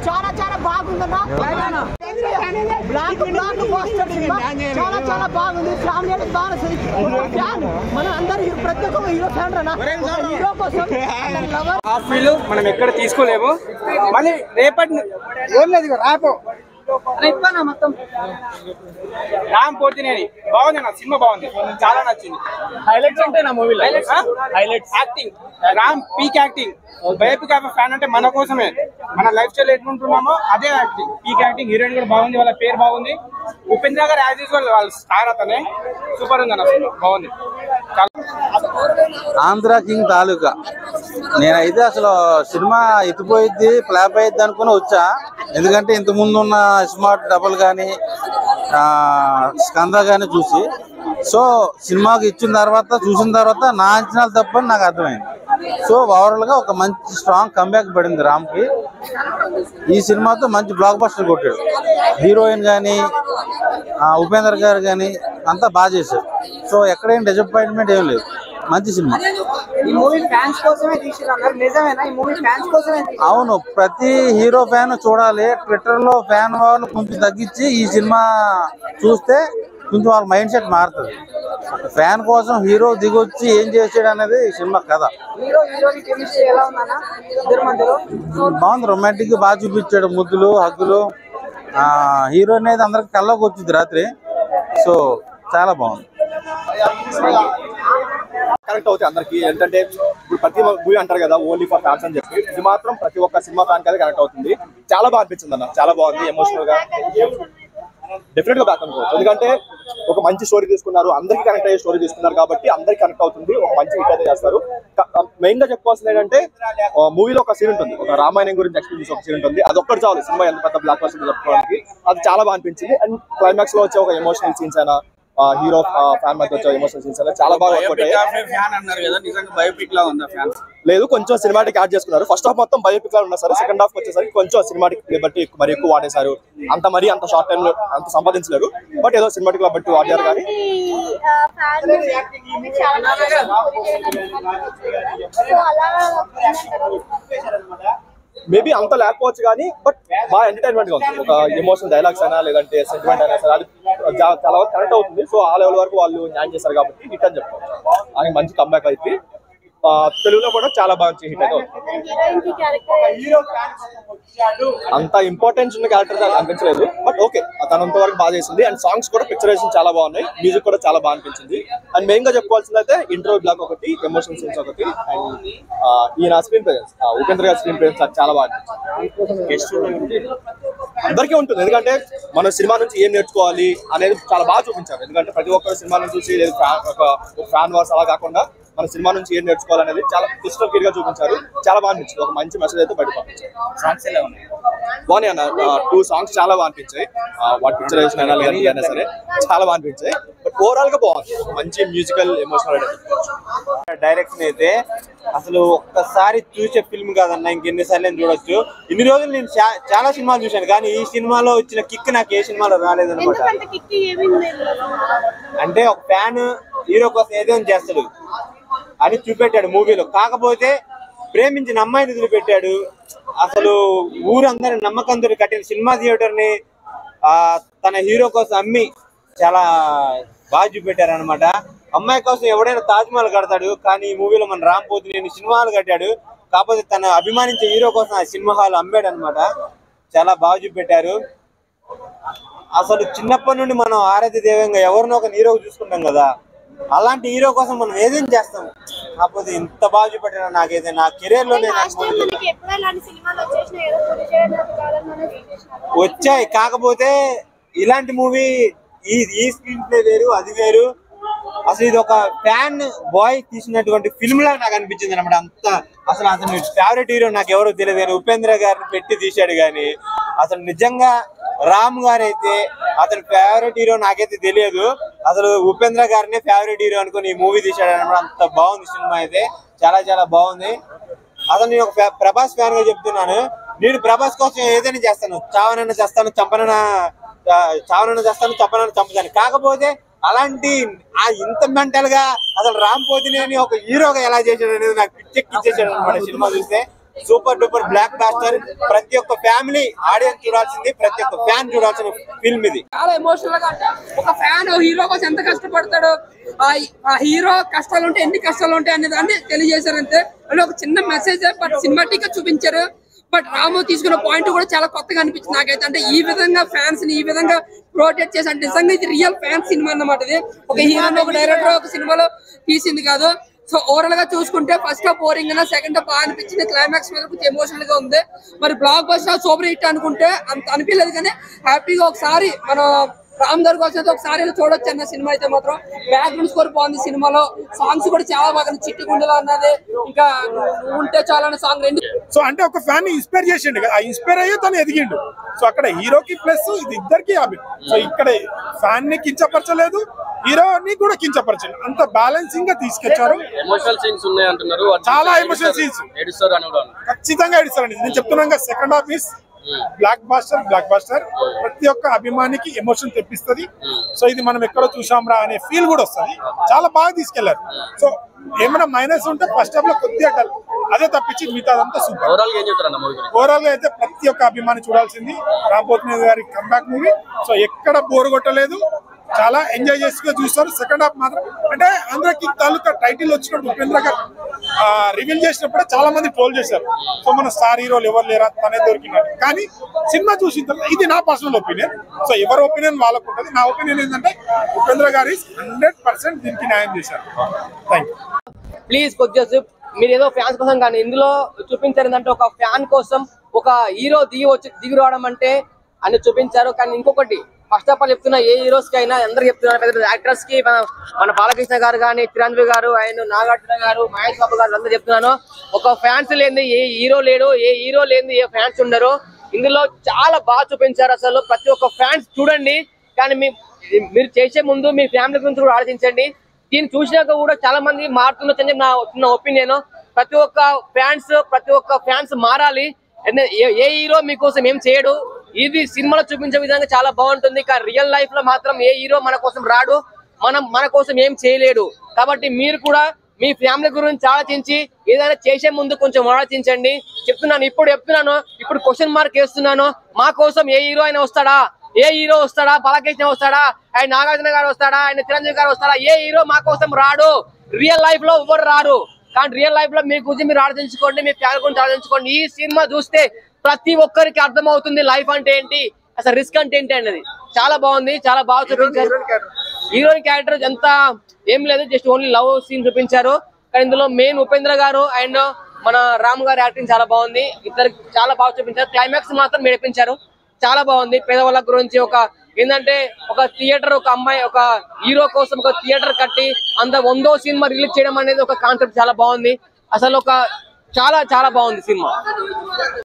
చాలా చాలా బాగుందన్నా చాలా చాలా బాగుంది ఫ్యామిలీ బాగా ఫ్యాన్ మన అందరు ప్రతి ఒక్క హీరో ఫ్యాన్ రా హీరో కోసం ఆ ఫీల్ మనం ఎక్కడ తీసుకోలేము మళ్ళీ రేపటి ఏం లేదు రేపు మొత్తం రామ్ పోతినేని బాగుంది నా సినిమా బాగుంది చాలా నచ్చింది హైలైట్స్ అంటే నా మూవీలో highlights acting Ram peak acting biopic of fan అంటే మన కోసమే మన లైఫ్ స్టైల్ ఎట్లుంటున్నామో అదే యాక్టింగ్ పీక్ యాక్టింగ్ హీరోయిన్ కూడా బాగుంది వాళ్ళ పేరు బాగుంది ఉపేంద్ర గారు యాజ్ యూజువల్ వాళ్ళ స్టార్ అతనే సూపర్ ఉంది అన్న సినిమా బాగుంది ఆంధ్ర కింగ్ తాలూకా నేనైతే అసలు సినిమా ఎత్తిపోయిద్ది ఫ్లాప్ అయ్యిద్ది అనుకుని వచ్చా ఎందుకంటే ఇంత ముందు ఉన్న స్మార్ట్ డబుల్ కానీ స్కంద కానీ చూసి సో సినిమాకి ఇచ్చిన తర్వాత చూసిన తర్వాత నా అంచనాలు తప్పని నాకు అర్థమైంది సో ఓవరాల్ గా ఒక మంచి స్ట్రాంగ్ కంబ్యాక్ పడింది రామ్కి ఈ సినిమాతో మంచి బ్లాక్ బస్టర్ కొట్టాడు హీరోయిన్ కానీ ఉపేందర్ గారు కానీ అంతా బాగా చేశారు సో ఎక్కడేం డిసప్పాయింట్మెంట్ ఏం లేదు మంచి సినిమా అవును ప్రతి హీరో ఫ్యాన్ చూడాలి ట్విట్టర్ లో ఫ్యాన్ వాళ్ళు కొంచెం తగ్గించి ఈ సినిమా చూస్తే కొంచెం వాళ్ళ మైండ్ సెట్ మారుతుంది ఫ్యాన్ కోసం హీరో దిగొచ్చి ఏం చేసాడు అనేది ఈ సినిమా కథ బాగుంది రొమాంటిక్ గా బాగా చూపించాడు ముద్దులు హగ్గులు హీరో అనేది అందరికి కల్లోకి వచ్చింది రాత్రి సో చాలా బాగుంది కరెక్ట్ అవుతాయి అందరికి ఏంటంటే ఇప్పుడు ప్రతి మూవీ అంటారు కదా ఓన్లీ ఫర్ ఫ్యాన్స్ అని చెప్పి ఇది మాత్రం ప్రతి ఒక్క సినిమా ఫ్యాన్ కి కనెక్ట్ అవుతుంది చాలా బాగా అనిపించింది అన్న చాలా బాగుంది ఎమోషనల్ గా డెఫినెట్ గా బ్యాక్ అనుకోవచ్చు ఎందుకంటే ఒక మంచి స్టోరీ తీసుకున్నారు అందరికి కనెక్ట్ అయ్యే స్టోరీ తీసుకున్నారు కాబట్టి అందరికి కనెక్ట్ అవుతుంది ఒక మంచి హిట్ అయితే చేస్తారు మెయిన్ గా చెప్పుకోవాల్సింది ఏంటంటే మూవీలో ఒక సీన్ ఉంటుంది ఒక రామాయణం గురించి ఎక్స్ప్లెయిన్ చేసే ఒక సీన్ ఉంటుంది అది ఒక్కటి చాలు సినిమా ఎంత పెద్ద బ్లాక్ బస్టర్ చెప్పుకోవడానికి అది చాలా బాగా అనిపించింది అండ్ క్లైమాక్స్ లో వచ్చే ఒక ఎమోషనల్ సీన్స్ అయినా హీరో ఫ్యాన్ మధ్య వచ్చే ఎమోషనల్ సీన్స్ అయినా చాలా బాగా లేదు కొంచెం సినిమాటిక్ యాడ్ చేసుకున్నారు ఫస్ట్ హాఫ్ మొత్తం బయోపిక్ లా ఉన్నా సరే సెకండ్ హాఫ్ వచ్చేసరికి కొంచెం సినిమాటిక్ బట్టి మరి ఎక్కువ వాడేశారు అంత మరి అంత షార్ట్ టైం లో అంత సంపాదించలేరు బట్ ఏదో సినిమాటిక్ లా బట్టి వాడారు కానీ మేబీ అంత లేకపోవచ్చు కానీ బట్ బాగా ఎంటర్టైన్మెంట్ గా ఉంది ఒక ఎమోషనల్ డైలాగ్స్ అయినా లేదంటే సెంటిమెంట్ అయినా సరే అది చాలా వరకు కనెక్ట్ అవుతుంది సో ఆ లెవెల్ వరకు వాళ్ళు న్యాయం చేస్తారు కాబట్టి హిట్ అని చెప్పుకోవచ్చు అని మంచి కంబ్యాక్ అయితే తెలుగులో కూడా చాలా బాగా హిట్ అయితే అంత ఇంపార్టెన్స్ ఉన్న క్యారెక్టర్ అనిపించలేదు బట్ ఓకే తనంత వరకు బాగా చేసింది అండ్ సాంగ్స్ కూడా పిక్చరైజేషన్ చాలా బాగున్నాయి మ్యూజిక్ కూడా చాలా బాగా అనిపించింది అండ్ మెయిన్ గా చెప్పుకోవాల్సింది అయితే ఇంట్రో బ్లాక్ ఒకటి ఎమోషనల్ సీన్స్ ఒకటి అండ్ ఈయన స్క్రీన్ ప్రెజెన్స్ ఉపేంద్ర గారి స్క్రీన్ ప్రెజెన్స్ చాలా బాగా అనిపించింది అందరికీ ఉంటుంది ఎందుకంటే మన సినిమా నుంచి ఏం నేర్చుకోవాలి అనేది చాలా బాగా చూపించారు ఎందుకంటే ప్రతి ఒక్కరు సినిమా నుంచి చూసి లేదు ఒక ఫ్యాన్ వార్స్ అలా కాకుండా మన సినిమా నుంచి ఏం నేర్చుకోవాలనేది చాలా క్లిస్టర్ క్లియర్ గా చూపించారు చాలా బాగా అనిపించింది ఒక మంచి మెసేజ్ అయితే బయట బాగున్నాయి అన్న 2 సాంగ్స్ చాలా బాగా అనిపించాయి వాటి పిక్చరైజేషన్ అయినా లేదా సరే చాలా బాగా అనిపించాయి బట్ ఓవరాల్ గా బాగుంది మంచి మ్యూజికల్ ఎమోషనల్ డైరెక్షన్ అయితే అసలు ఒక్కసారి చూసే ఫిల్మ్ కాదన్నా ఇంకెన్నిసార్లు చూడొచ్చు ఇన్ని రోజులు నేను చాలా సినిమాలు చూశాను కానీ ఈ సినిమాలో వచ్చిన కిక్ నాకు ఏ సినిమాలో రాలేదన్నమాట అంటే ఒక ఫ్యాన్ హీరో కోసం ఏదైనా చేస్తాడు అని చూపెట్టాడు మూవీలో కాకపోతే ప్రేమించిన అమ్మాయిని వదిలిపెట్టాడు అసలు ఊరందరి నమ్మకంతో కట్టిన సినిమా థియేటర్ ని తన హీరో కోసం అమ్మి చాలా బాగా చూపెట్టారు అనమాట అమ్మాయి కోసం ఎవడైనా తాజ్మహల్ కడతాడు కానీ ఈ మూవీలో మన రామ్ పోతినేని సినిమాలు కట్టాడు కాకపోతే తన అభిమానించే హీరో కోసం ఆ సినిమా హాల్ అమ్మాడు అనమాట చాలా బాగా చూపెట్టారు అసలు చిన్నప్పటి నుండి మనం ఆరాధ్య దైవంగా ఎవరినో ఒక హీరో చూసుకుంటాం కదా అలాంటి హీరో కోసం మనం ఏదేం చేస్తాం కాకపోతే ఇంత బాగా చూపెట్టారు నాకైతే నా కెరీర్ లో వచ్చాయి కాకపోతే ఇలాంటి మూవీ ఈ స్క్రీన్ ప్లే వేరు అది వేరు అసలు ఇది ఒక ఫ్యాన్ బాయ్ తీసినటువంటి ఫిల్మ్ లాగా నాకు అనిపించింది అనమాట. అంత అసలు అతని ఫేవరెట్ హీరో నాకు ఎవరో తెలియదు కానీ ఉపేంద్ర గారిని పెట్టి తీశాడు. కానీ అసలు నిజంగా రామ్ గారు అయితే అతని ఫేవరెట్ హీరో నాకైతే తెలియదు. అసలు ఉపేంద్ర గారిని ఫేవరెట్ హీరో అనుకుని ఈ మూవీ తీశాడు అనమాట. అంత బాగుంది సినిమా అయితే, చాలా చాలా బాగుంది. అసలు నేను ఒక ప్రభాస్ ఫ్యాన్ గా చెప్తున్నాను. నేను ప్రభాస్ కోసం ఏదైనా చేస్తాను, చావనైనా చేస్తాను, చంపనైనా చంపుతాను. కాకపోతే అలాంటి ఇంత మెంటల్ గా అసలు రామ్ పోతినేని ఒక హీరోగా ఎలా చేశాడు అనేది నాకు పిచ్చెక్కిచ్చేసాడు అనమాట. సినిమా చూస్తే సూపర్ డూపర్ బ్లాక్ బాస్టర్. ప్రతి ఒక్క ఫ్యామిలీ ఆడియన్స్ చూడాల్సింది, ప్రతి ఒక్క ఫ్యాన్ చూడాల్సిన ఫిల్మ్ ఇది. చాలా ఎమోషనల్ గా ఒక ఫ్యాన్ హీరో కోసం ఎంత కష్టపడతాడు, ఆ హీరో కష్టాలు ఉంటే ఎన్ని కష్టాలు ఉంటాయి అనే దాన్ని తెలియజేశారు అంతే. అంటే ఒక చిన్న మెసేజ్ బట్ సినిమాటిక్ గా చూపించారు. బట్ రాము తీసుకున్న పాయింట్ కూడా చాలా కొత్తగా అనిపించింది నాకైతే. అంటే ఈ విధంగా ఫ్యాన్స్ ని ఈ విధంగా ప్రొటెక్ట్ చేసి, అంటే నిజంగా ఇది రియల్ ఫ్యాన్స్ సినిమా అన్నమాట. ఇది ఒక హీరో ఒక డైరెక్టర్ ఒక సినిమాలో తీసింది కాదు. సో ఓవరాల్ గా చూసుకుంటే ఫస్ట్ హాఫ్ బోరింగ్ అయినా సెకండ్ హాఫ్ బాగా అనిపించింది. క్లైమాక్స్ మీద కొంచెం ఎమోషనల్ గా ఉంది. మరి బ్లాక్ బస్టర్ సూపర్ హిట్ అనుకుంటే అంత అనిపించలేదు. కానీ హ్యాపీగా ఒకసారి మనం రామ్ గారికి వచ్చినంత ఒకసారి చూడొచ్చు అన్న సినిమా అయితే మాత్రం. బ్యాక్గ్రౌండ్ స్కోర్ బాగుంది సినిమాలో, సాంగ్స్ కూడా చాలా బాగా, చిట్టుగుండెలో అన్నది, ఇంకా ఉంటే చాలా అనే సాంగ్ రెండు. సో అంటే ఒక ఫ్యాన్ ఇన్స్పైర్ చేసిండు కదా, ఆ ఇన్స్పైర్ అయ్యే తను ఎదిగిండు. సో అక్కడ హీరోకి ప్లస్ ఇది ఇద్దరికి హ్యాబిట్. సో ఇక్కడ ఫ్యాన్ ని కించపరచలేదు, హీరోని కూడా కించపరచలేదు, అంత బ్యాలెన్సింగ్ గా తీసుకొచ్చారు. ఎమోషనల్ సీన్స్ ఉన్నాయి అంటున్నారు, చాలా ఎమోషనల్ సీన్స్ ఖచ్చితంగా ఏడుస్తారండి. నేను చెప్తున్నాగా second half is blockbuster. ప్రతి ఒక్క అభిమానికి ఎమోషన్ తెప్పిస్తుంది. సో ఇది మనం ఎక్కడో చూసాంరా అనే ఫీల్ కూడా వస్తుంది. చాలా బాగా తీసుకెళ్లారు. సో ఏమైనా మైనస్ ఉంటే ఫస్ట్ హాఫ్ లో కొద్దిగా డల్, అదే తప్పించి మిగతాదంతా సూపర్. ఓవరాల్ గా అయితే ప్రతి ఒక్క అభిమాని చూడాల్సింది రామ్ పోతినేని గారి కంబ్యాక్ మూవీ. సో ఎక్కడ బోర్ కొట్టలేదు, చాలా ఎంజాయ్ చేస్తూ చూస్తారు. సెకండ్ హాఫ్ మాత్రం అంటే ఆంధ్రకి తాలూకా టైటిల్ వచ్చినప్పుడు ఉపేంద్ర గారు రివీల్ చేసినప్పుడే చాలా మంది ట్రోల్ చేశారు. సో మన స్టార్ హీరోలు ఎవరు లేరా, తనే దొరికినారు. కానీ సినిమా చూసిన తర్వాత ఇది నా పర్సనల్ ఒపీనియన్. సో ఎవరి ఒపీనియన్ వాళ్ళకు ఉంటుంది. నా ఒపీనియన్ ఏంటంటే ఉపేంద్ర గారు 100% దీనికి న్యాయం చేశారు. Thank you. ప్లీజ్ కొద్దిగా మీరు ఏదో ఫ్యాన్స్ కోసం కానీ ఇందులో చూపించారు ఏంటంటే ఒక ఫ్యాన్ కోసం ఒక హీరో దిగి రావడం అంటే అని చూపించారు. కానీ ఇంకొకటి ఫస్ట్ ఆఫ్ ఆల్ చెప్తున్నా, ఏ హీరోస్ కి అయినా అందరు చెప్తున్నారు, పెద్ద యాక్టర్స్ కి మన బాలకృష్ణ గారు కానీ, చిరంజీవి గారు, ఆయన నాగార్జున గారు, మహేష్ బాబు గారు అందరూ చెప్తున్నాను, ఒక ఫ్యాన్స్ లేని ఏ హీరో లేడు, ఏ హీరో లేని ఏ ఫ్యాన్స్ ఉండరు. ఇందులో చాలా బాగా చూపించారు. అసలు ప్రతి ఒక్క ఫ్యాన్స్ చూడండి. కానీ మీరు చేసే ముందు మీ ఫ్యామిలీ గురించి కూడా ఆలోచించండి. దీన్ని చూసినాక కూడా చాలా మంది మారుతుందని నా ఒపీనియన్. ప్రతి ఒక్క ఫ్యాన్స్ మారాలి. ఏ హీరో మీకోసం ఏం చేయడు, ఇది సినిమాలో చూపించే విధంగా చాలా బాగుంటుంది. కానీ రియల్ లైఫ్ లో మాత్రం ఏ హీరో మన కోసం రాడు, మన కోసం ఏం చేయలేడు. కాబట్టి మీరు కూడా మీ ఫ్యామిలీ గురించి ఆలోచించి ఏదైనా చేసే ముందు కొంచెం ఆలోచించండి. ఇప్పుడు క్వశ్చన్ మార్క్ వేస్తున్నాను, మా కోసం ఏ హీరో అయినా వస్తాడా, ఏ హీరో వస్తాడా, బాలకృష్ణ వస్తాడా, ఆయన నాగార్జున గారు వస్తాడా, ఆయన చిరంజీవి గారు వస్తాడా, ఏ హీరో మా కోసం రాడు. రియల్ లైఫ్ లో ఎవరు రారు. కానీ రియల్ లైఫ్ లో మీ గురించి మీరు ఆలోచించుకోండి, మీ ఫ్యామిలీ గురించి ఆలోచించుకోండి. ఈ సినిమా చూస్తే ప్రతి ఒక్కరికి అర్థమవుతుంది లైఫ్ అంటే ఏంటి, అసలు రిస్క్ అంటే ఏంటి అన్నది. చాలా బాగుంది, చాలా బాగా చూపించారు. హీరోయిన్ క్యారెక్టర్ ఎంత ఏం లేదు, జస్ట్ ఓన్లీ లవ్ సీన్ చూపించారు. కానీ ఇందులో మెయిన్ ఉపేంద్ర గారు అండ్ మన రామ్ గారు యాక్టింగ్ చాలా బాగుంది. ఇద్దరికి చాలా బాగా చూపించారు. క్లైమాక్స్ మాత్రం నడిపించారు, చాలా బాగుంది. పేదవాళ్ళ గురించి ఏంటంటే ఒక థియేటర్, ఒక అమ్మాయి ఒక హీరో కోసం ఒక థియేటర్ కట్టి అంత 100వ సినిమా రిలీజ్ చేయడం అనేది ఒక కాన్సెప్ట్ చాలా బాగుంది. అసలు చాలా చాలా బాగుంది సినిమా.